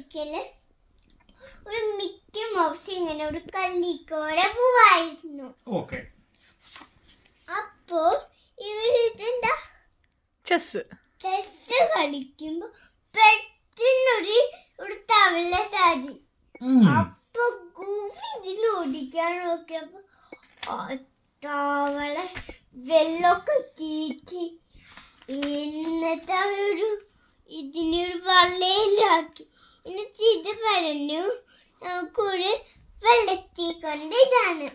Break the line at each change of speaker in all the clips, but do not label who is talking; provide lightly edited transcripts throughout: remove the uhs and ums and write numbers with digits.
ഒരിക്കല് ഒരു Mickey mouse ഇങ്ങനെ ഒരു കല്ലിക്കോടെ പോവായിരുന്നു. അപ്പോ ഇവരിതെന്താ ചെസ് കളിക്കുമ്പോ പെട്ടെന്നൊരു തവള സാധി. അപ്പൊ ഗൂഫി ഇതിന് ഓടിക്കാൻ നോക്കിയപ്പോ തവള വെള്ളമൊക്കെ ചീറ്റി എന്നിട്ട് അവരൊരു ഇതിനൊരു വള്ളയിലാക്കി. എന്നിട്ട് ഇത് പറഞ്ഞു നമുക്കൊരു വെള്ളത്തിൽ കൊണ്ട് ഇതാണ്.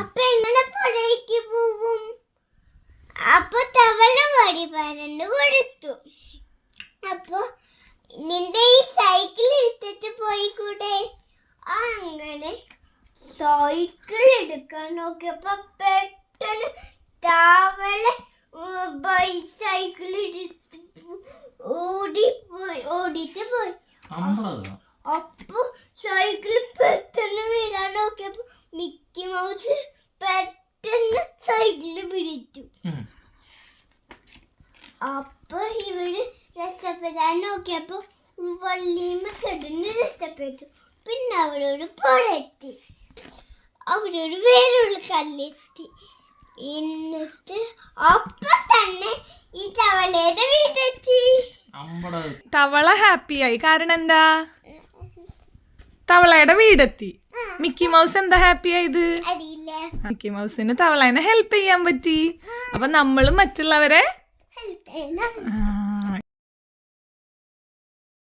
അപ്പൊ എങ്ങനെ പുഴയ്ക്ക് പോവും? അപ്പൊ തവള വഴി പറഞ്ഞു കൊടുത്തു. അപ്പൊ നിന്റെ ഈ സൈക്കിൾ എടുത്തിട്ട് പോയിക്കൂടെ? അങ്ങനെ സൈക്കിൾ എടുക്കാൻ നോക്കിയപ്പോ പെട്ടെന്ന് തവള ബൈസൈക്കിൾ എടുത്ത് ഓടിട്ട് പോയി. അപ്പൊ സൈക്കിൾ പെട്ടെന്ന് വീഴാൻ നോക്കിയപ്പോ മിക്കി മൗസ് പെട്ടെന്ന് സൈക്കിള് പിടിച്ചു. അപ്പൊ ഇവര് രക്ഷപ്പെടാൻ നോക്കിയപ്പോ വള്ളിമ കിടന്ന് രക്ഷപ്പെട്ടു. പിന്നെ അവരൊരു പുഴെത്തി, അവരൊരു വേറൊരു കല്ലെത്തി. എന്നിട്ട് അപ്പൊ തന്നെ ഈ തവളയുടെ വീടെത്തി.
തവള ഹാപ്പിയായി. കാരണം എന്താ? തവളയുടെ വീടെത്തി. മിക്കി മൗസ് എന്താ ഹാപ്പി ആയത്? മിക്കി മൗസിന് തവളേനെ ഹെൽപ്പ് ചെയ്യാൻ പറ്റി. അപ്പൊ നമ്മളും മറ്റുള്ളവരെ